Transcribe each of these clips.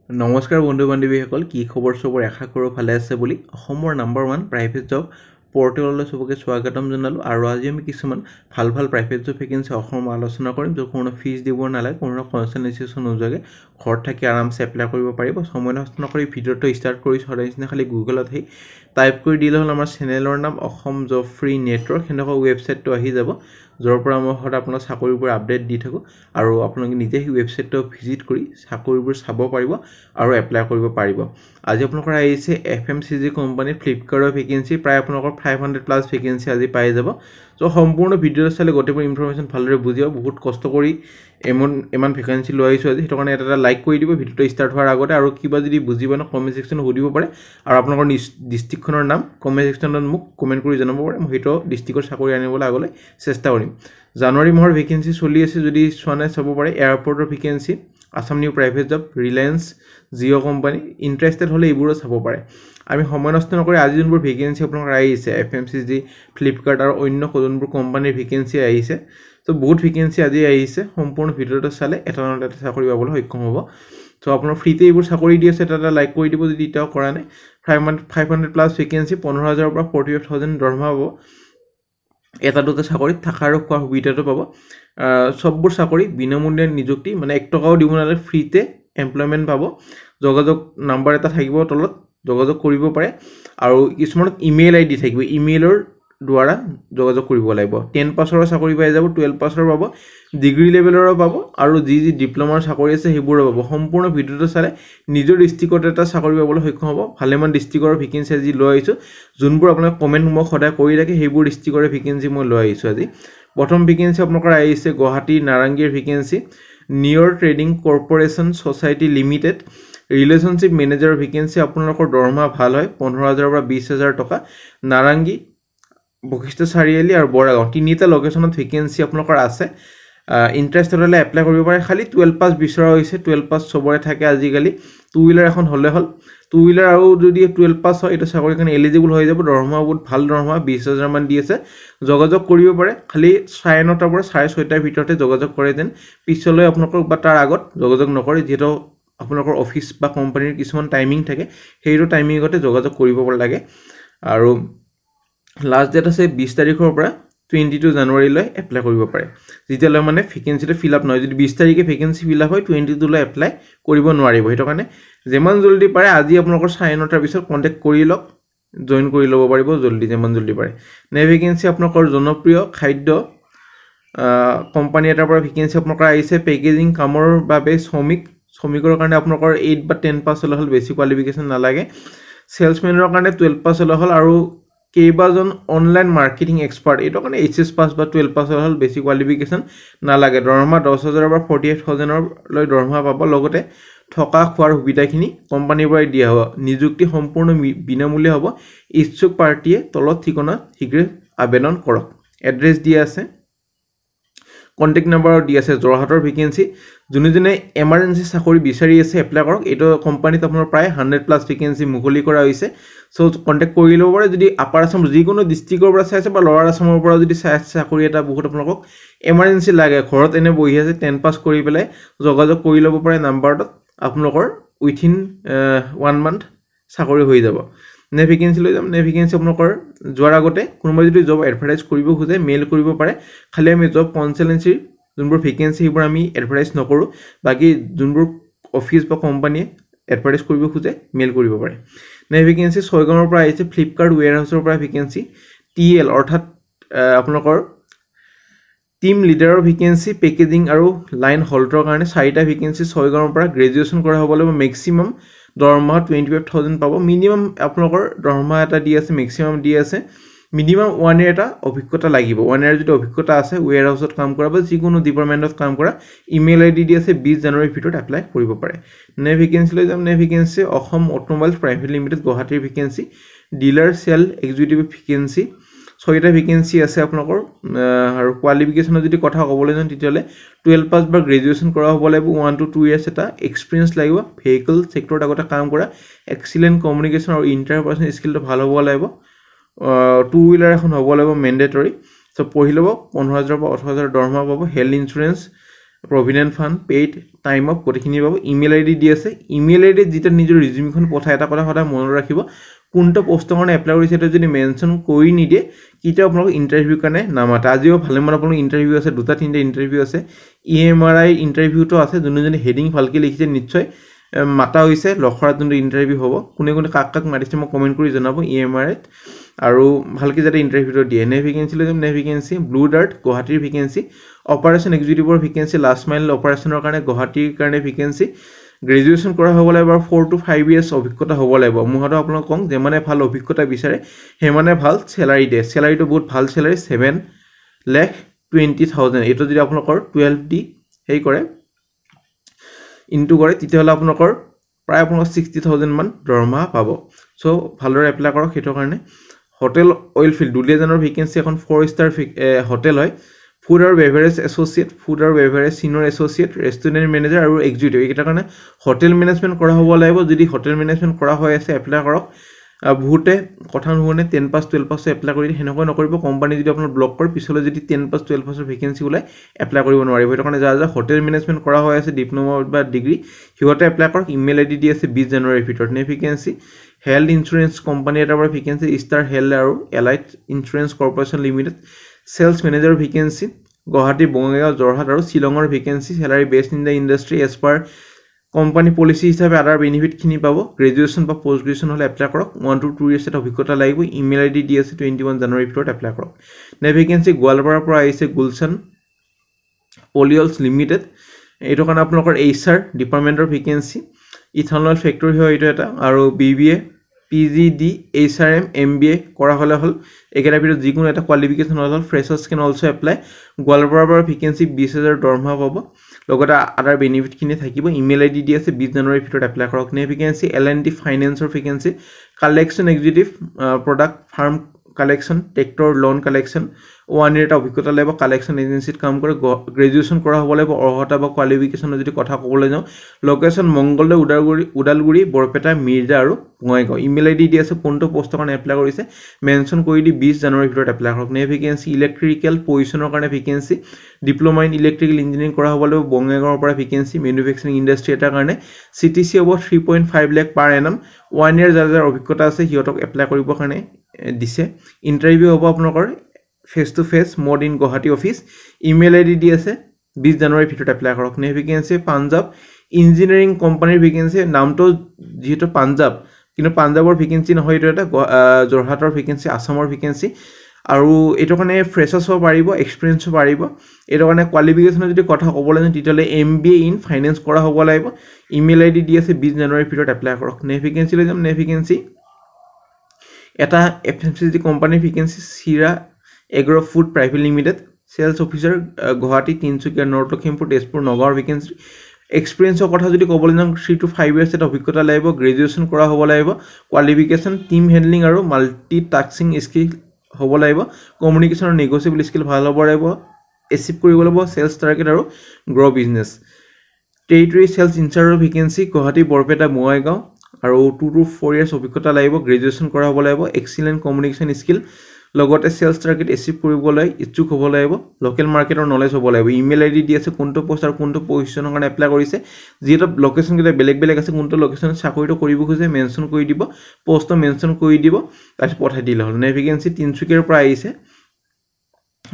নমস্কাৰ বন্ধু বান্ধৱীসকল কি খবৰ সবৰ আশা কৰোঁ ভালে আছে বুলি অসমৰ নাম্বাৰ 1 প্ৰাইভেট জব পোৰ্টেললৈ সবকে স্বাগতম জনালো আৰু আজি আমি কিছুমান ভাল প্ৰাইভেট জব ভেকেন্সি অসমৰ আলোচনা কৰিম য'ত কোনো ফিজ দিব নালাগে কোনো কনসালটেন্সি নোযোৱাকৈ ঘৰত থাকি আৰামছে এপ্লাই কৰিব পাৰিব সময় নষ্ট নকৰি ভিডিঅ'টো ষ্টাৰ্ট কৰি সদায় নিচিনা খালি গুগলত আহি টাইপ কৰি দিলে হ'ল আমাৰ চেনেলৰ নাম অসম জব ফ্ৰী নেটৱৰ্ক সেনেকুৱা ৱেবছাইটটো আহি যাব য'ৰ পৰা মই সদায় আপোনাক চাকৰিবোৰ আপডেট দি থাকোঁ আৰু আপোনালোকে নিজে সেই ৱেবছাইটটো ভিজিট কৰি চাকৰিবোৰ চাব পাৰিব আৰু এপ্লাই কৰিব পাৰিব আজি আপোনালোকৰ আহিছে এফএমচিজি কোম্পানী ফ্লিপকাৰ্টৰ ভেকেন্সি প্ৰায় আপোনালোকৰ 500 প্লাস ভেকেন্সি আজি পাই যাব সো সম্পূৰ্ণ ভিডিঅ' চালে গোটেইবোৰ ইনফৰমেশ্যন ভালদৰে বুজিব বহুত কষ্ট কৰি ইমান ভেকেন্সি লৈ আহিছোঁ আজি সেইটো কাৰণে এটা লাইক কৰি দিব ভিডিঅ'টো ষ্টাৰ্ট হোৱাৰ আগতে আৰু কিবা যদি বুজিব না কমেণ্ট সেকশ্যনত সুধিব পাৰে আৰু আপোনালোকৰ ডিষ্ট্ৰিক্টখনৰ নাম কমেণ্ট সেকশ্যনত মোক কমেণ্ট কৰি জনাব পাৰে মই সেইটো ডিষ্ট্ৰিক্টৰ চাকৰি আনিবলৈ আগলৈ চেষ্টা কৰিম জানুৱাৰী মাহৰ ভেকেন্সি চলি আছে যদি চোৱা নাই চাব পাৰে এয়াৰপৰ্টৰ vacancy Assam new private job Reliance Jio' company interested হ'লে এইবোৰো চাব পাৰে আমি সময় নষ্ট নকৰি আজি যোনবোৰ ভেকেন্সি আপোনালোকৰ আহিছে এফএমচিজি ফ্লিপকাৰ্ট আৰু অন্য যোনবোৰ কোম্পানীৰ ভেকেন্সি আহিছে তো বহুত ভেকেন্সি আজি আহিছে সম্পূৰ্ণ ভিডিঅ'টো চালে এটা নহয় এটা চাকৰি পাবলৈ সক্ষম হ'ব তো আপোনাৰ ফ্ৰীতে এইবোৰ চাকৰি দি আছে এটা লাইক কৰি দিব যদি এতিয়াও কৰা নাই 500 প্লাস ভেকেন্সি 15000 পৰা 45000 দৰমহা হ'ব এটা দুটা চাকৰিত থাকা আৰু খোৱা সুবিধাটো পাব সববোৰ চাকৰি বিনামূল্যে নিযুক্তি মানে 1 টকাও দিব নালাগে ফ্ৰীতে এমপ্লয়মেন্ট পাব যোগাযোগ নাম্বাৰ এটা থাকিব তলত যোগাযোগ কৰিব পাৰে আৰু কিছুমান ইমেইল আইডি থাকিব ইমেইলৰ দ্বাৰা যোগাযোগ কৰিব লাগিব 10 পাছৰ চাকৰি পাই যাব 12 পাছৰ পাব ডিগ্ৰী লেভেলৰ পাব আৰু যি ডিপ্লোমাৰ চাকৰি আছে সেইবোৰ পাব সম্পূৰ্ণ ভিডিঅ'টো চালে নিজৰ ডিস্ট্ৰিক্টত এটা চাকৰি পাবলৈ সক্ষম হ'ব ভালেমান ডিস্ট্ৰিক্টৰ ভেকেন্সি আজি লৈ আহিছো যোনবোৰ আপোনাক কমেন্ট মই সদায় কৰি ৰাখে সেইবোৰ ডিস্ট্ৰিক্টৰ ভেকেন্সি মই লৈ আহিছো আজি প্ৰথম ভেকেন্সি আপোনালোকৰ আহিছে গুৱাহাটী নাৰাংগীৰ vacancy Niyor trading corporation society limited relationship manager vacancy আপোনালোকৰ দৰমহা ভাল হয় 15000 পৰা 20000 টকা নাৰাংগী বশিষ্ঠ চাৰিআলি আৰু বৰাগাঁও তিনিটা লোকেশনত ভেকেন্সি আপোনালোকৰ আছে ইন্টাৰেষ্টেড হ'লে এপ্লাই কৰিব পাৰে খালি 12 পাস বিচৰা হৈছে 12 পাস সবৰে থাকে আজিকালি টু হুইলাৰ এখন হ'লে হ'ল টু হুইলাৰ আৰু যদি 12 পাস হয় এটা চাকৰি কাৰণে এলিজিবল হৈ যাব দৰমহা বহুত ভাল দৰমহা 20000 মান দি আছে যোগাযোগ কৰিব পাৰে খালি 9:30 পৰা 6:30 ভিতৰতে যোগাযোগ কৰে দেন পিছলৈ আপোনালোকক বা তাৰ আগত যোগাযোগ নকৰে যেটো আপোনালোকৰ অফিস বা কোম্পানীৰ কিছুমান টাইমিং থাকে সেইটো টাইমিংতে যোগাযোগ কৰিব লাগে আৰু লাষ্ট ডেট আছে 20 তাৰিখৰ পৰা 22 জানুৱাৰীলৈ এপ্লাই কৰিব পাৰে যেতিয়ালৈ মানে ভেকেন্সিটো ফিল আপ নহয় যদি 20 তাৰিখে ভেকেন্সি ফিল আপ হয় 22 লৈ এপ্লাই কৰিব নোৱাৰিব হেতু কাৰণে যেমান জলদি পাৰে আজি আপোনালোকৰ 9:30 পিছত কন্টাক্ট কৰি লওক জয়েন কৰি ল'ব পাৰিব জলদি যেমান জলদি পাৰে নে ভেকেন্সি আপোনালোকৰ জনপ্ৰিয় খাদ্য কোম্পানী এটাৰ পৰা ভেকেন্সি আপোনালোকৰ আহিছে পেকেজিং কামৰ বাবে শ্ৰমিকৰ কাৰণে আপোনালোকৰ 8 বা 10 পাছ হ'লে হ'ল বেছি কোৱালিফিকেশন নালাগে সেলসম্যানৰ কাৰণে 12 পাছ হ'লে হ'ল আৰু কেইবাজন অনলাইন মাৰ্কেটিং এক্সপাৰ্ট এটো কাৰণে এইচএস পাস বা 12 পাস হ'ল বেছি কোৱালিফিকেশন নালাগে দৰমহা 10000 পৰা 48000 লৈ দৰমহা পাব লগতে থকা খোৱাৰ সুবিধাখিনি কোম্পানীৰ পৰা দিয়া হ'ব নিযুক্তি সম্পূৰ্ণ বিনামূল্যে হ'ব ইচ্ছুক পাৰ্টিয়ে তলত ঠিকনা শীঘ্ৰে আবেদন কৰক এড্ৰেছ দিয়া আছে কন্টাক্ট নাম্বাৰ দিয়া আছে জৰহাটৰ ভেকেন্সি যোনে এমাৰ্জেন্সি চাকৰি বিচাৰি আছে এপ্লাই কৰক এটো কোম্পানীত আপোনাৰ প্ৰায় 100 প্লাস ভেকেন্সি মুকলি কৰা হৈছে সো কন্টাক্ট কৰি ল'ব পাৰে যদি আপাৰ আসাম যিকোনো ডিস্ট্ৰিক্টৰ পৰা চাইছে বা লৱাৰ আসামৰ পৰা যদি চাকৰি এটা বহুত আপোনালোকক এমাৰ্জেন্সি লাগে ঘৰত এনে বহি আছে 10 পাস কৰি পেলাই যোগাযোগ কৰি ল'ব পাৰে নাম্বাৰটো আপোনালোকৰ উইথিন 1 মান্থ চাকৰি হৈ যাব নে ভেকেন্সি লৈ যাম নে ভেকেন্সি আপোনালোকৰ যোৱাৰ আগতে কোনোবা যদি জব এডভাৰটাইজ কৰিব খোজে মেইল কৰিব পাৰে খালি আমি জব কনসালটেন্সি যোনবোৰ ভেকেন্সি সেইবোৰ আমি এডভাৰটাইজ নকৰো বাকি যোনবোৰ অফিস বা কোম্পানী এডভাৰটাইজ কৰিব খোজে মেইল কৰিব পাৰে নে ভেকেন্সি ছয়গাঁৱৰ পৰা আহিছে ফ্লিপকাৰ্ট ওয়্যাৰহাউছৰ পৰা ভেকেন্সি টিএল অৰ্থাৎ আপোনালোকৰ টিম লিডাৰৰ ভেকেন্সি পেকেজিং আৰু লাইন হল্ডৰ কাৰণে 4টা ভেকেন্সি ছয়গাঁৱৰ পৰা গ্ৰেজুৱেচন কৰা হ'ব লাগিব মেক্সিমাম দৰমহা 25000 পাব মিনিমাম আপোনালোকৰ দৰমহা এটা দি আছে মেক্সিমাম দি আছে মিনিমাম 1 ইয়াৰ এটা অভিজ্ঞতা লাগিব 1 ইয়াৰ যদি অভিজ্ঞতা আছে ওয়্যাৰহাউছত কাম কৰা বা যিকোনো ডিপাৰ্টমেন্টত কাম কৰা ইমেইল আইডি দি আছে 20 জানুৱাৰীৰ ভিতৰত এপ্লাই কৰিব পাৰে নে ভেকেন্সি লৈ যাম নে vacancy Assam automobiles private limited গুৱাহাটীৰ vacancy dealer sale executive vacancy 6টা ভেকেন্সি আছে আপোনালোকৰ আৰু কোৱালিফিকেশনৰ যদি কথা ক'বলৈ যাম তেতিয়ালে 12 পাস বা গ্ৰেজুৱেচন কৰা হ'ব লাগিব 1 to 2 ইয়াৰ্স এটা এক্সপেৰিয়েন্স লাগিব ভেহিকল সেক্টৰত আগতে কাম কৰা এক্সিলেন্ট কমিউনিকেশন আৰু ইন্টাৰপাৰ্সনেল স্কিলটো ভাল হ'ব লাগিব টু হুইলাৰ এখন হ'ব লাগিব মেন্ডেটৰি সো পঢ়ি ল'ব 15000 পৰা 18000 দৰমহা পাব health insurance provident fund paid time of গোটেইখিনি পাব ইমেইল আইডি দি আছে ইমেইল আইডি যেতিয়া নিজৰ ৰিজিউমিখন পঠাই এটা কথা সদায় মনত ৰাখিব কোনটো পোষ্টৰ কাৰণে এপ্লাই কৰিছে সেইটো যদি মেনশ্যন কৰি নিদিয়ে কেতিয়াও আপোনালোক ইণ্টাৰভিউৰ কাৰণে নামাতে আজিও ভালেমান আপোনালোক ইণ্টাৰভিউ আছে 2-3টা ইণ্টাৰভিউ আছে EMRI ইণ্টাৰভিউটো আছে যোনজনে হেডিং ভালকৈ লিখিছে নিশ্চয় মাতা হৈছে লখৰাত যোনটো ইণ্টাৰভিউ হ'ব কোনে কোনে কাক মাতিছে মই কমেণ্ট কৰি জনাব EMRI আৰু ভালকৈ যাতে ইণ্টাৰভিউটো দিয়ে নে ভেকেঞ্চি লৈ যাম নে ভেকেঞ্চি ব্লু ডাৰ্ট গুৱাহাটীৰ ভেকেঞ্চি অপাৰেশ্যন এক্সিকিউটিভৰ ভেকেঞ্চি লাষ্ট মাইল অপাৰেশ্যনৰ কাৰণে গুৱাহাটীৰ কাৰণে ভেকেঞ্চি গ্ৰেজুৱেশ্যন কৰা হ'ব লাগিব আৰু 4 to 5 years অভিজ্ঞতা হ'ব লাগিব মই হয়তো আপোনাক কওঁ যে মানে ভাল অভিজ্ঞতা বিচাৰে হেমানে ভাল চেলাৰী দিয়ে চেলাৰীটো বহুত ভাল চেলাৰী 7,20,000 এইটো যদি আপোনালোকৰ 12 দি হেই কৰে ইনটু কৰে তেতিয়াহ'লে আপোনালোকৰ প্ৰায় আপোনালোকৰ 60,000 মান দৰমহা পাব সো ভালদৰে এপ্লাই কৰক সেইটো কাৰণে হোটেল অইল ফিল্ড দুলিয়াজানৰ ভেকেঞ্চি এখন 4-star হোটেল হয় ফুড আৰু বেভাৰেজ এছ'চিয়েট ফুড আৰু beverage senior associate restaurant manager আৰু এক্সিকিউটিভ এইকেইটাৰ কাৰণে হোটেল মেনেজমেণ্ট কৰা হ'ব লাগিব যদি হোটেল মেনেজমেণ্ট কৰা হৈ আছে এপ্লাই কৰক বহুতে কথা নুশুনে 10 পাছ 12 পাছ এপ্লাই কৰি হেনেকৈ নকৰিব কোম্পানী যদি আপোনাৰ ব্লক কৰে পিছলৈ যদি 10 পাছ 12 পাছৰ ভেকেঞ্চি ওলাই এপ্লাই কৰিব নোৱাৰিব সেইটো কাৰণে যাৰ হোটেল মেনেজমেণ্ট কৰা হৈ আছে ডিপ্ল'মা বা ডিগ্ৰী সিহঁতে এপ্লাই কৰক ইমেইল আইডি দি আছে 20 জানুৱাৰীৰ ভিতৰত নে ভেকেঞ্চি হেল্থ ইঞ্চুৰেঞ্চ কোম্পানী এটাৰ পৰা ভেকেঞ্চি ষ্টাৰ হেল্থ আৰু allied insurance corporation limited sales manager vacancy Guwahati Bongaigaon Jorhat আৰু শ্বিলঙৰ vacancy salary based in the industry as per company policy হিচাপে আদাৰ বেনিফিটখিনি পাব গ্ৰেজুৱেশ্যন বা পোষ্ট গ্ৰেজুৱেশ্যন হ'লে এপ্লাই কৰক 1 to 2 years এটা অভিজ্ঞতা লাগিব ইমেইল আইডি দি আছে 21 জানুৱাৰীৰ ভিতৰত এপ্লাই কৰক নে ভেকেঞ্চি গোৱালপাৰাৰ পৰা আহিছে গুলশান পলিঅলছ লিমিটেড এইটো কাৰণে আপোনালোকৰ HR ডিপাৰ্টমেণ্টৰ ভেকেঞ্চি ইথানল ফেক্টৰী হয় এইটো এটা আৰু BBA PGD HRM MBA কৰা হ'লে হ'ল একেটাৰ ভিতৰত যিকোনো এটা কোৱালিফিকেশ্যন হ'ল ফ্ৰেছাৰ্ছ কেন অলছ' এপ্লাই গোৱালপাৰাৰ পৰা ভেকেঞ্চি 20,000 দৰমহা পাব লগতে আদাৰ বেনিফিটখিনি থাকিব ইমেইল আইডি দি আছে 20 জানুৱাৰীৰ ভিতৰত এপ্লাই কৰক নে ভেকেঞ্চি L&T ফাইনেন্সৰ vacancy collection executive product farm collection tractor loan collection 1 year এটা অভিজ্ঞতা লাগিব কালেকশ্যন এজেঞ্চিত কাম কৰে গ্ৰেজুৱেশ্যন কৰা হ'ব লাগিব অৰ্হতা বা কোৱালিফিকেশ্যনৰ যদি কথা ক'বলৈ যাওঁ লোকেশ্যন মংগলদৈ উদালগুৰি বৰপেটা মিৰ্জা আৰু বঙাইগাঁও ইমেইল আইডি দি আছে কোনটো পোষ্টৰ কাৰণে এপ্লাই কৰিছে মেনশ্যন কৰি দি 20 জানুৱাৰীৰ ভিতৰত এপ্লাই কৰক নে ভেকেঞ্চি ইলেক্ট্ৰিকেল পজিশ্যনৰ কাৰণে vacancy diploma in electrical engineering কৰা হ'ব লাগিব বঙাইগাঁৱৰ পৰা ভেকেঞ্চি মেনুফেকচাৰিং ইণ্ডাষ্ট্ৰী এটাৰ কাৰণে CTC হ'ব 3.5 লাখ পাৰ এনাম 1 year যাৰ অভিজ্ঞতা আছে সিহঁতক এপ্লাই কৰিবৰ কাৰণে দিছে ইণ্টাৰভিউ হ'ব আপোনালোকৰ face to face mode in Guwahati office email ID দি আছে 20 জানুৱাৰীৰ ভিতৰত এপ্লাই কৰক নে ভেকেঞ্চি পাঞ্জাব ইঞ্জিনিয়াৰিং কোম্পানীৰ ভেকেঞ্চি নামটো যিহেতু পাঞ্জাব কিন্তু পাঞ্জাবৰ ভেকেঞ্চি নহয় এইটো এটা যোৰহাটৰ ভেকেঞ্চি আসামৰ ভেকেঞ্চি আৰু এইটো কাৰণে ফ্ৰেছাৰ্ছ হ'ব পাৰিব এক্সপিৰিয়েঞ্চ হ'ব পাৰিব এইটো কাৰণে কোৱালিফিকেশ্যনৰ যদি কথা ক'বলৈ যাওঁ তেতিয়াহ'লে MBA ইন ফাইনেন্স কৰা হ'ব লাগিব ইমেইল আইডি দি আছে 20 জানুৱাৰীৰ ভিতৰত এপ্লাই কৰক নে ভেকেঞ্চি লৈ যাম নে ভেকেঞ্চি এটা FMCG কোম্পানীৰ vacancy Chira agro' food private limited sales officer Guwahati Tinsukia North Lakhimpur Tezpur নগাঁৱৰ ভেকেঞ্চি এক্সপিৰিয়েঞ্চৰ কথা যদি ক'বলৈ যাওঁ 3 to 5 years এটা অভিজ্ঞতা লাগিব গ্ৰেজুৱেশ্যন কৰা হ'ব লাগিব কোৱালিফিকেশ্যন টিম হেণ্ডলিং আৰু মাল্টিটাস্কিং স্কিল হ'ব লাগিব কমিউনিকেশ্যন আৰু নেগোচিয়েবল স্কিল ভাল হ'ব লাগিব এচিভ কৰিব লাগিব সেলছ টাৰ্গেট আৰু গ্ৰ' বিজনেছ টেৰিটৰী সেলছ ইনচাৰ্জৰ ভেকেঞ্চি গুৱাহাটী বৰপেটা বঙাইগাঁও আৰু 2 to 4 years অভিজ্ঞতা লাগিব গ্ৰেজুৱেশ্যন কৰা হ'ব লাগিব এক্সিলেণ্ট কমিউনিকেশ্যন স্কিল লগতে সেলছ টাৰ্গেট এচিভ কৰিবলৈ ইচ্ছুক হ'ব লাগিব লোকেল মাৰ্কেটৰ নলেজ হ'ব লাগিব ইমেইল আইডি দি আছে কোনটো পোষ্ট আৰু কোনটো পজিশ্যনৰ কাৰণে এপ্লাই কৰিছে যিহেতু লোকেশ্যনকেইটা বেলেগ আছে কোনটো লোকেশ্যনত চাকৰিটো কৰিব খোজে মেনশ্যন কৰি দিব পোষ্টটো মেনশ্যন কৰি দিব তাৰপিছত পঠাই দিলে হ'ল নে ভেকেঞ্চি তিনচুকীয়াৰ পৰা আহিছে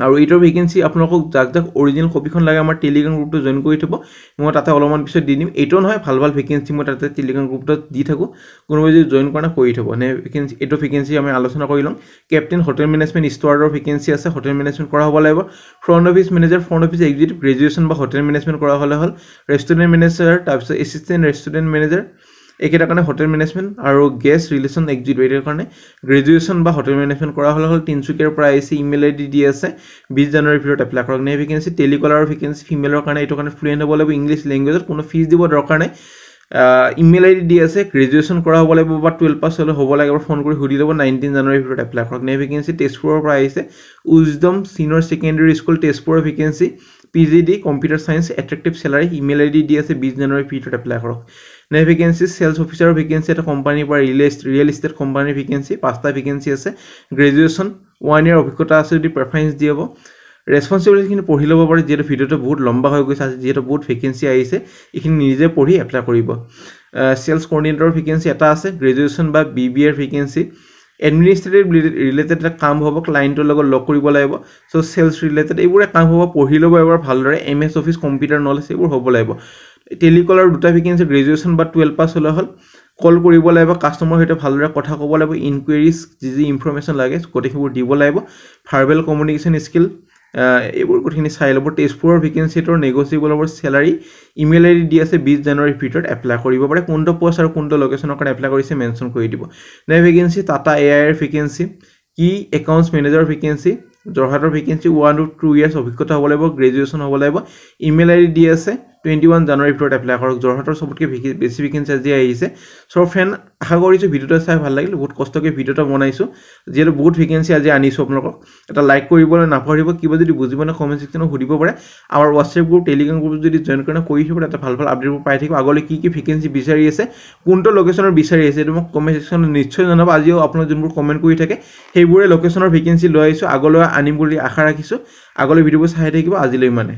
আৰু এইটোৰ ভেকেঞ্চি আপোনালোকক যাক অৰিজিনেল কপিখন লাগে আমাৰ টেলিগ্ৰাম গ্ৰুপটো জইন কৰি থ'ব মই তাতে অলপমান পিছত দি দিম এইটো নহয় ভাল ভেকেঞ্চি মই তাতে টেলিগ্ৰাম গ্ৰুপটোত দি থাকোঁ কোনোবাই যদি জইন কৰা কৰি থ'ব নে ভেকেঞ্চি এইটো ভেকেঞ্চি আমি আলোচনা কৰি ল'ম কেপ্টেইন হোটেল মেনেজমেণ্ট ষ্টুৱাৰ্ডৰ ভেকেঞ্চি আছে হোটেল মেনেজমেণ্ট কৰা হ'ব লাগিব front office manager front office executive graduation বা হোটেল মেনেজমেণ্ট কৰা হ'লে হ'ল ৰেষ্টুৰেণ্ট মেনেজাৰ তাৰপিছত এছিষ্টেণ্ট ৰেষ্টুৰেণ্ট মেনেজাৰ এইকেইটাৰ কাৰণে হোটেল মেনেজমেণ্ট আৰু গেষ্ট ৰিলেশ্যন এক্সিকিউটিভ এইটোৰ কাৰণে গ্ৰেজুৱেশ্যন বা হোটেল মেনেজমেণ্ট কৰা হ'লে হ'ল তিনচুকীয়াৰ পৰা আহিছে ইমেইল আইডি দি আছে 20 জানুৱাৰীৰ ভিতৰত এপ্লাই কৰক নে ভেকেঞ্চি টেলিকলাৰৰ ভেকেঞ্চি ফিমেলৰ কাৰণে এইটো কাৰণে ফ্লুৱেণ্ট হ'ব লাগিব ইংলিছ লেংগুৱেজত কোনো ফিজ দিব দৰকাৰ নাই ইমেইল আইডি দি আছে গ্ৰেজুৱেশ্যন কৰা হ'ব লাগিব বা 12 পাছ হ'লে হ'ব লাগিব ফোন কৰি সুধি ল'ব 19 জানুৱাৰীৰ ভিতৰত এপ্লাই কৰক নে ভেকেঞ্চি তেজপুৰৰ পৰা আহিছে উইজডম চিনিয়ৰ ছেকেণ্ডেৰী স্কুল তেজপুৰৰ vacancy PGD computer science attractive salary email ID দি আছে 20 জানুৱাৰীৰ ভিতৰত এপ্লাই কৰক নে ভেকেঞ্চি সেলছ অফিচাৰৰ ভেকেঞ্চি এটা কোম্পানীৰ পৰা ৰিয়েল ইষ্টেট কোম্পানীৰ ভেকেঞ্চি 5টা ভেকেঞ্চি আছে গ্ৰেজুৱেশ্যন 1 year অভিজ্ঞতা আছে যদি প্ৰেফাৰেঞ্চ দি হ'ব ৰেছপন্সিবিলিটিখিনি পঢ়ি ল'ব পাৰে যিহেতু ভিডিঅ'টো বহুত লম্বা হৈ গৈছে আজি যিহেতু বহুত ভেকেঞ্চি আহিছে এইখিনি নিজে পঢ়ি এপ্লাই কৰিব সেলছ কোঅৰ্ডিনেটৰ ভেকেঞ্চি এটা আছে গ্ৰেজুৱেশ্যন বা BBA ৰ ভেকেঞ্চি এডমিনিষ্ট্ৰেটিভ ৰিলেটেড এটা কাম হ'ব ক্লায়েণ্টৰ লগত লগ কৰিব লাগিব সো সেলছ ৰিলেটেড এইবোৰে কাম হ'ব পঢ়ি ল'ব এবাৰ ভালদৰে MS অফিচ কম্পিউটাৰ নলেজ এইবোৰ হ'ব লাগিব টেলিকলাৰ দুটা ভেকেঞ্চি গ্ৰেজুৱেশ্যন বা 12 পাছ হ'লে হ'ল কল কৰিব লাগিব কাস্টমাৰৰ সৈতে ভালদৰে কথা ক'ব লাগিব ইনকুৱেৰিজ যি ইনফৰমেশ্যন লাগে গোটেইবোৰ দিব লাগিব ভাৰ্বেল কমিউনিকেশ্যন স্কিল এইবোৰ গোটেইখিনি চাই ল'ব তেজপুৰৰ ভেকেঞ্চিটোৰ নেগোচিয়েবল হ'ব চেলাৰী ইমেইল ID দি আছে 20 জানুৱাৰীৰ ভিতৰত এপ্লাই কৰিব পাৰে কোনটো পোষ্ট আৰু কোনটো লোকেশ্যনৰ কাৰণে এপ্লাই কৰিছে মেনশ্যন কৰি দিব নে ভেকেঞ্চি টাটা AI ৰ vacancy key accounts manager vacancy জৰহাটৰ ভেকেঞ্চি 1 to 2 ইয়াৰ্ছ অভিজ্ঞতা হ'ব লাগিব গ্ৰেজুৱেশ্যন হ'ব লাগিব ইমেইল ID দি আছে 21 জানুৱাৰীৰ ভিতৰত এপ্লাই কৰক জৰহাটৰ সবতকৈ বেছি ভেকেঞ্চি আজি আহিছে সো ফ্ৰেণ্ড আশা কৰিছোঁ ভিডিঅ'টো চাই ভাল লাগিল বহুত কষ্টকৈ ভিডিঅ'টো বনাইছোঁ যিহেতু বহুত ভেকেঞ্চি আজি আনিছোঁ আপোনালোকক এটা লাইক কৰিবলৈ নাপাহৰিব কিবা যদি বুজিব না কমেণ্ট ছেকশ্যনত সুধিব পাৰে আমাৰ WhatsApp গ্ৰুপ টেলিগ্ৰাম গ্ৰুপ যদি জইন কৰি থব তাতে ভাল আপডেটবোৰ পাই থাকিব আগলৈ কি ভেকেঞ্চি বিচাৰি আছে কোনটো লোকেশ্যনৰ বিচাৰি আছে এইটো মোক কমেণ্ট ছেকশ্যনত নিশ্চয় জনাব আজিও আপোনালোকে যোনবোৰ কমেণ্ট কৰি থাকে সেইবোৰে লোকেশ্যনৰ ভেকেঞ্চি লৈ আহিছোঁ আগলৈ আনিম বুলি আশা ৰাখিছোঁ আগলৈ ভিডিঅ'বোৰ চাই থাকিব আজিলৈ মানে